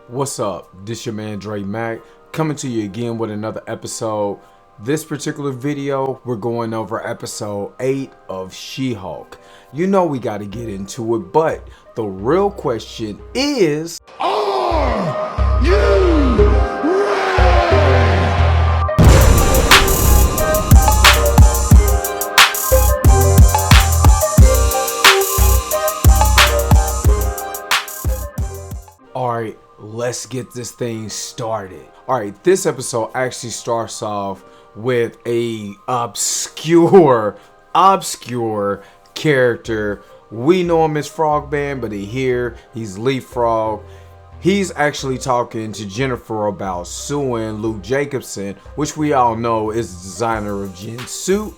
What's up? This your man Dre Mac coming to you again with another episode. This particular video, we're going over episode 8 of She-Hulk. You know we got to get into it, but the real question is, are you Alright, let's get this thing started. Alright, this episode actually starts off with a obscure character. We know him as Frogman, but he's Leapfrog. He's actually talking to Jennifer about suing Luke Jacobson, which we all know is the designer of Jen's suit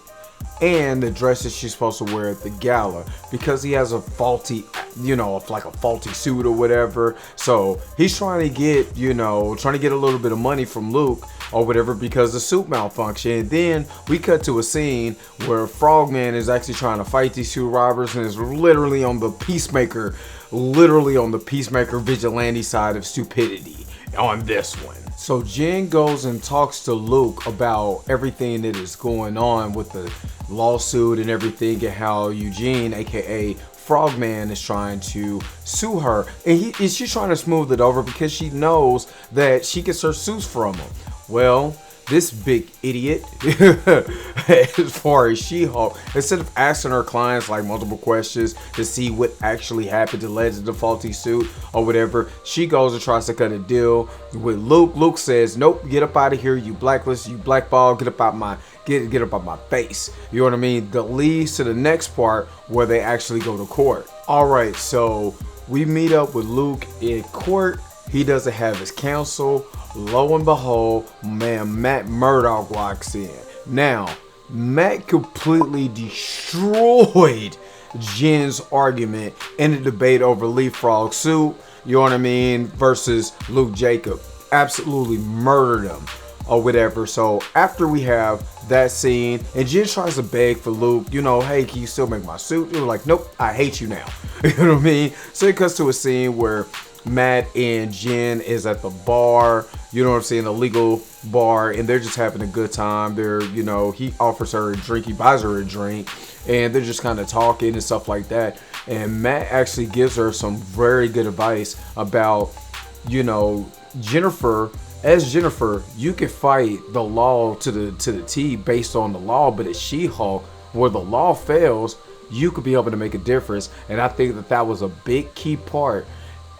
and the dress that she's supposed to wear at the gala, because he has a faulty, like a faulty suit or whatever. So he's trying to get a little bit of money from Luke or whatever because the suit malfunctioned. And then we cut to a scene where Frogman is actually trying to fight these two robbers and is literally on the Peacemaker vigilante side of stupidity on this one. So Jen goes and talks to Luke about everything that is going on with the lawsuit and everything, and how Eugene, aka Frogman, is trying to sue her, and she's trying to smooth it over because she knows that she gets her suits from him. Well, this big idiot, as far as She-Hulk, instead of asking her clients like multiple questions to see what actually happened to led to the faulty suit or whatever, she goes and tries to cut a deal with Luke. Luke says, "Nope, get up out of here, you blacklist, you blackball, get up out my face." You know what I mean? That leads to the next part where they actually go to court. Alright, so we meet up with Luke in court. He doesn't have his counsel. Lo and behold, man, Matt Murdock walks in. Now, Matt completely destroyed Jen's argument in the debate over Leapfrog suit, you know what I mean, versus Luke Jacob. Absolutely murdered him or whatever. So after we have that scene, and Jen tries to beg for Luke, hey, can you still make my suit? You're like, nope, I hate you now. You know what I mean? So it cuts to a scene where Matt and Jen is at the bar, you know what I'm saying, a legal bar, and they're just having a good time. They're, he offers her a drink, he buys her a drink, and they're just kind of talking and stuff like that. And Matt actually gives her some very good advice about, Jennifer, you can fight the law to the T based on the law, but as She-Hulk, where the law fails, you could be able to make a difference. And I think that was a big key part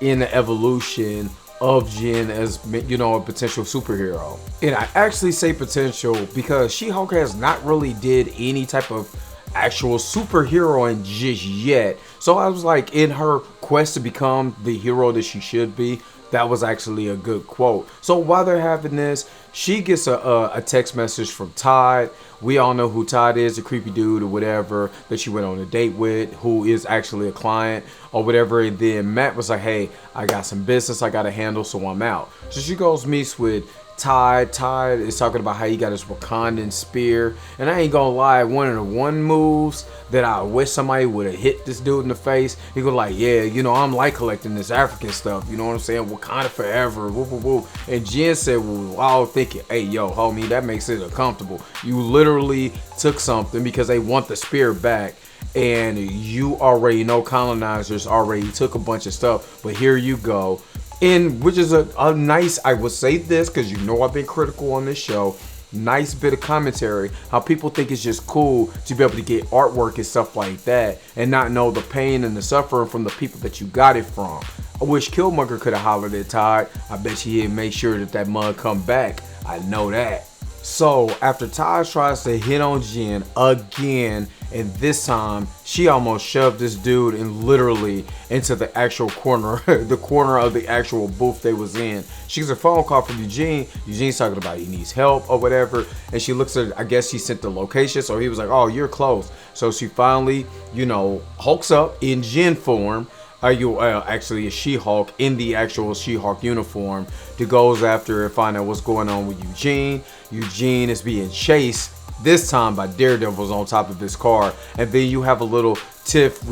in the evolution of Jen as, a potential superhero. And I actually say potential because She-Hulk has not really did any type of actual superhero in just yet. So I was like, in her quest to become the hero that she should be, that was actually a good quote. So while they're having this, she gets a text message from Todd. We all know who Todd is, a creepy dude or whatever that she went on a date with, who is actually a client or whatever. And then Matt was like, "Hey, I got some business I got to handle, so I'm out." So she goes meets with Todd. Todd is talking about how he got his Wakandan spear. And I ain't gonna lie, one of the moves that I wish somebody would have hit this dude in the face. He go like, "Yeah, I'm like collecting this African stuff. You know what I'm saying? Wakanda forever." Woo, woo, woo. And Jen said, "Well, I was thinking, hey, yo, homie, that makes it uncomfortable. You literally took something because they want the spear back. And you already know colonizers already took a bunch of stuff, but here you go." And which is a nice, I would say this because I've been critical on this show, nice bit of commentary, how people think it's just cool to be able to get artwork and stuff like that and not know the pain and the suffering from the people that you got it from. I wish Killmonger could have hollered at Todd. I bet he'd make sure that mug come back. I know that. So after Todd tries to hit on Jen again, and this time she almost shoved this dude and literally into the actual corner, the corner of the actual booth they was in. She gets a phone call from Eugene. Eugene's talking about he needs help or whatever, and she looks at, I guess he sent the location, so he was like, "Oh, you're close." So she finally, hulks up in Jen form. Actually a She-Hulk in the actual She-Hulk uniform, to goes after and find out what's going on with Eugene. Eugene is being chased this time by Daredevil's on top of his car, and then you have a little tiff,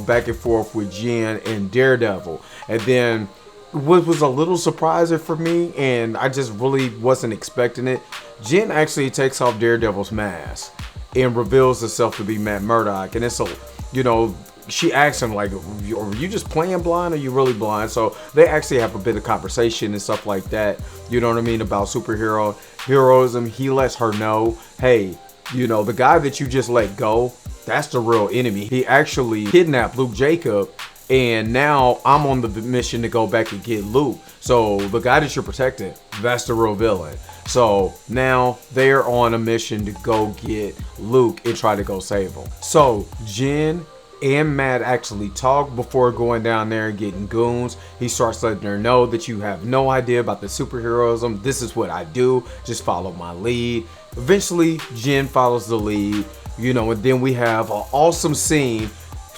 back and forth with Jen and Daredevil, and then what was a little surprising for me, and I just really wasn't expecting it. Jen actually takes off Daredevil's mask and reveals herself to be Matt Murdock, and it's a, you know, she asks him like, "Are you just playing blind? Or are you really blind?" So they actually have a bit of conversation and stuff like that. You know what I mean, about superhero heroism. He lets her know, hey, you know, the guy that you just let go, that's the real enemy. He actually kidnapped Luke Jacob, and now I'm on the mission to go back and get Luke. So the guy that you're protecting, that's the real villain. So now they're on a mission to go get Luke and try to go save him. So Jen and Matt actually talk before going down there and getting goons. He starts letting her know that you have no idea about the superheroism. This is what I do. Just follow my lead. Eventually, Jen follows the lead, you know, and then we have an awesome scene.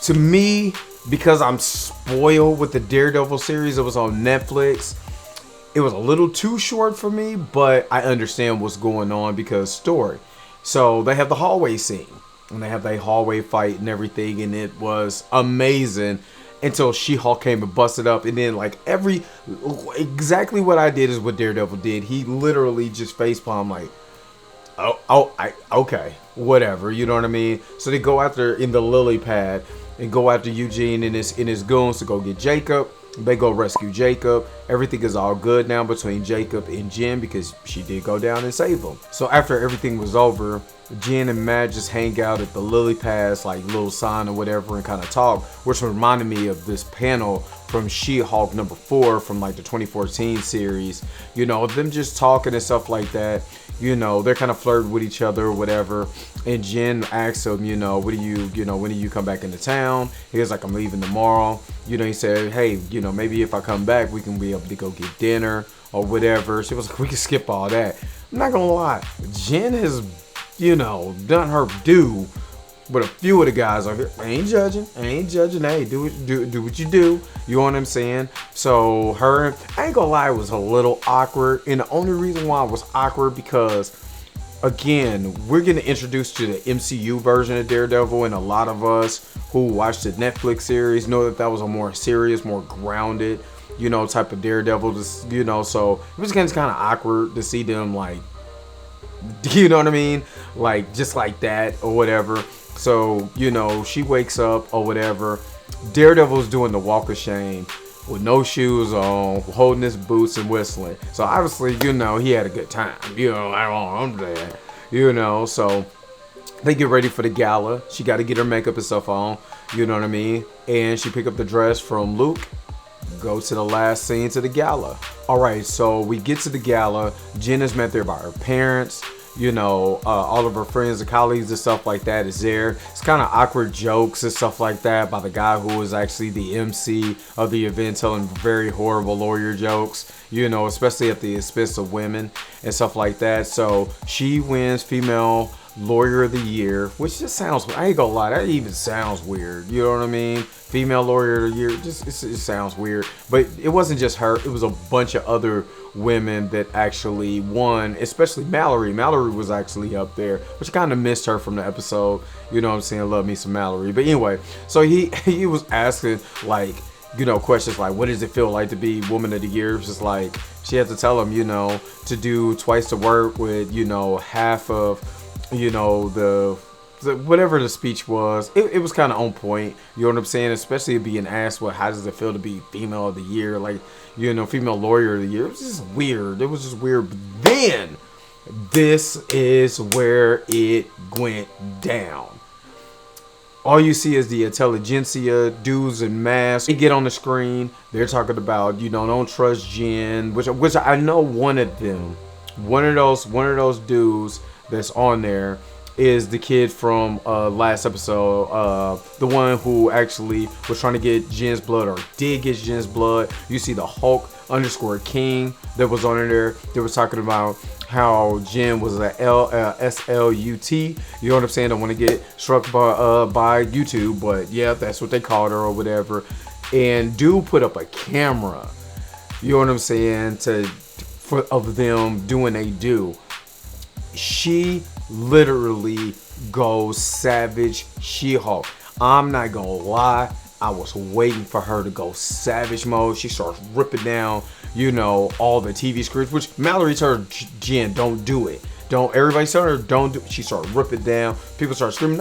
To me, because I'm spoiled with the Daredevil series, it was on Netflix. It was a little too short for me, but I understand what's going on because story. So they have the hallway scene, and they have that hallway fight and everything, and it was amazing until She-Hulk came and busted up, and then like exactly what I did is what Daredevil did. He literally just facepalm like, okay, whatever, you know what I mean? So they go after in the lily pad and go after Eugene and his goons to go get Jacob. They go rescue Jacob. Everything is all good now between Jacob and Jen because she did go down and save him. So after everything was over, Jen and Matt just hang out at the lily pads, like little sign or whatever, and kind of talk, which reminded me of this panel from She-Hulk #4 from like the 2014 series. You know, them just talking and stuff like that. You know, they're kind of flirting with each other or whatever. And Jen asks him, you know, when do you come back into town? He was like, I'm leaving tomorrow. You know, he said, hey, you know, maybe if I come back, we can be able to go get dinner or whatever. She was like, we can skip all that. I'm not gonna lie, Jen has, you know, done her due. But a few of the guys are here. I ain't judging. Hey, do what you do. You know what I'm saying? So her, I ain't gonna lie, it was a little awkward. And the only reason why it was awkward because, again, we're getting introduced to the MCU version of Daredevil, and a lot of us who watched the Netflix series know that was a more serious, more grounded, you know, type of Daredevil. You know, so it was kind of awkward to see them like, you know what I mean? Like just like that or whatever. So, you know, she wakes up or whatever. Daredevil's doing the walk of shame with no shoes on, holding his boots and whistling. So obviously, you know, he had a good time. You know, I'm there. You know, so they get ready for the gala. She got to get her makeup and stuff on. You know what I mean? And she pick up the dress from Luke. Go to the last scene to the gala. All right, so we get to the gala. Jen is met there by her parents. You know, all of her friends and colleagues and stuff like that is there. It's kind of awkward jokes and stuff like that by the guy who was actually the MC of the event, telling very horrible lawyer jokes, you know, especially at the expense of women and stuff like that. So she wins Female Lawyer of the Year, which just sounds, I ain't gonna lie, that even sounds weird. You know what I mean? Female Lawyer of the Year, it sounds weird. But it wasn't just her, it was a bunch of other women that actually won, especially Mallory. Mallory was actually up there, which I kind of missed her from the episode. You know what I'm saying? Love me some Mallory. But anyway, so he was asking like, you know, questions like, what does it feel like to be Woman of the Year? It's just like, she had to tell him, you know, to do twice the work with, you know, half of, you know, the whatever the speech was. It was kind of on point. You know what I'm saying? Especially being asked, well, how does it feel to be Female of the Year? Like, you know, Female Lawyer of the Year. It was just weird. It was just weird. But then, this is where it went down. All you see is the intelligentsia, dudes in masks. They get on the screen. They're talking about, you know, don't trust Jen, which I know one of them, one of those dudes that's on there is the kid from last episode, the one who actually was trying to get Jen's blood or did get Jen's blood. You see the Hulk _King that was on there. They were talking about how Jen was a SLUT. You know what I'm saying? Don't want to get struck by YouTube, but yeah, that's what they called her or whatever. And dude put up a camera. You know what I'm saying? Of them doing a do. She literally goes savage She-Hulk. I'm not gonna lie, I was waiting for her to go savage mode. She starts ripping down, you know, all the TV screens, which Mallory told her, Jen, don't do it. Don't, everybody told her, don't do it. She started ripping down. People start screaming,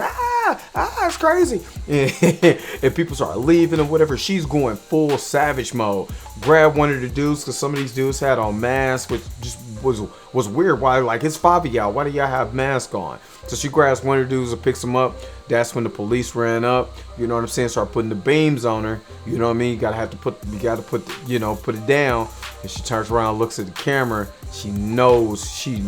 it's crazy. And people start leaving or whatever. She's going full savage mode. Grab one of the dudes, because some of these dudes had on masks, which just was weird. Why, like, it's 5 of y'all. Why do y'all have masks on? So she grabs one of the dudes and picks him up. That's when the police ran up. You know what I'm saying? Start putting the beams on her. You know what I mean? You gotta put it down. And she turns around, looks at the camera. She knows she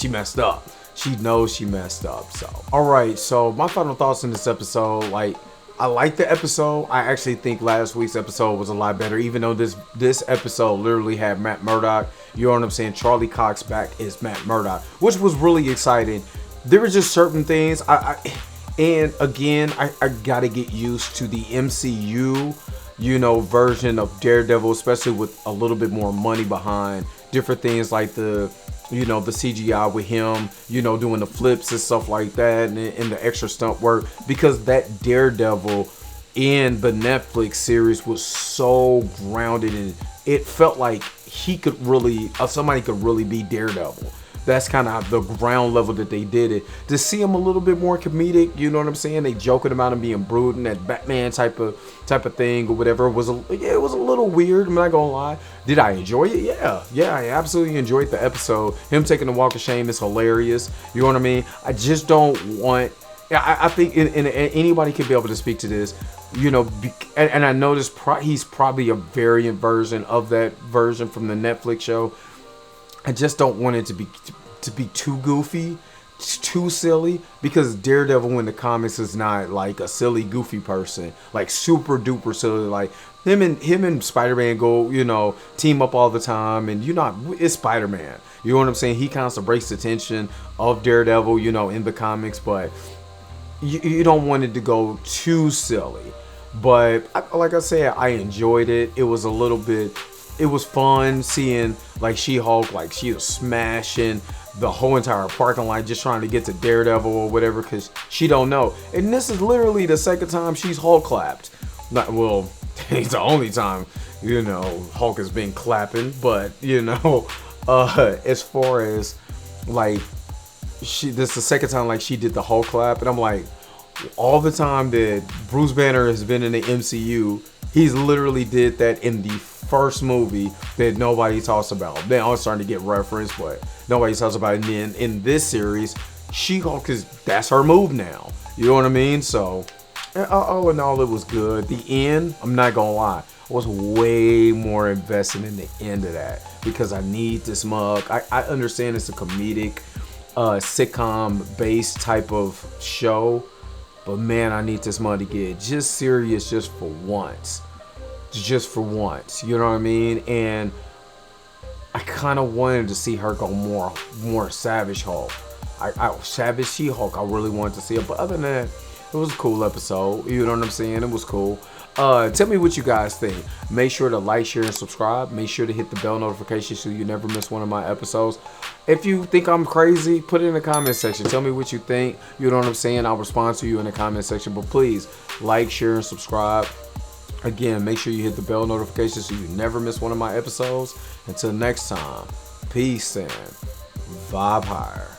messed up. She knows she messed up. So, all right. So my final thoughts in this episode, like, I like the episode. I actually think last week's episode was a lot better, even though this episode literally had Matt Murdock. You know what I'm saying? Charlie Cox back is Matt Murdock, which was really exciting. There were just certain things. And again, I gotta get used to the MCU, you know, version of Daredevil, especially with a little bit more money behind different things like the CGI with him, you know, doing the flips and stuff like that, and the extra stunt work, because that Daredevil in the Netflix series was so grounded, and it felt like somebody could really be Daredevil. That's kind of the ground level that they did it. To see him a little bit more comedic, you know what I'm saying? They joking about him being brooding, that Batman type of thing or whatever. It was a little weird. I'm not gonna lie. Did I enjoy it? Yeah, I absolutely enjoyed the episode. Him taking the walk of shame is hilarious. You know what I mean? I just don't want. I think and anybody could be able to speak to this, you know, and I know he's probably a variant version of that version from the Netflix show. I just don't want it to be too goofy, too silly, because Daredevil in the comics is not like a silly, goofy person, like super duper silly. Like him and Spider-Man go, you know, team up all the time, and it's Spider-Man. You know what I'm saying? He kind of breaks the tension of Daredevil, you know, in the comics, but you don't want it to go too silly. But like I said, I enjoyed it. It was it was fun seeing like She-Hulk, like she was smashing the whole entire parking lot just trying to get to Daredevil or whatever, because she don't know. And this is literally the second time she's Hulk clapped. Well, it's the only time, you know, Hulk has been clapping, but you know, as far as like this is the second time like she did the Hulk clap, and I'm like, all the time that Bruce Banner has been in the MCU, he's literally did that in the first movie that nobody talks about. Then I'm starting to get referenced, but nobody talks about it. And then in this series, She-Hulk that's her move now. You know what I mean? So, all in all, it was good. The end, I'm not gonna lie, I was way more invested in the end of that, because I need this mug. I understand it's a comedic, sitcom-based type of show, but man, I need this mug to get just serious just for once. You know what I mean? And I kind of wanted to see her go more Savage Hulk. Savage She-Hulk, I really wanted to see it. But other than that, it was a cool episode. You know what I'm saying? It was cool. Tell me what you guys think. Make sure to like, share, and subscribe. Make sure to hit the bell notification so you never miss one of my episodes. If you think I'm crazy, put it in the comment section. Tell me what you think. You know what I'm saying? I'll respond to you in the comment section. But please, like, share, and subscribe. Again, make sure you hit the bell notification so you never miss one of my episodes. Until next time, peace and vibe higher.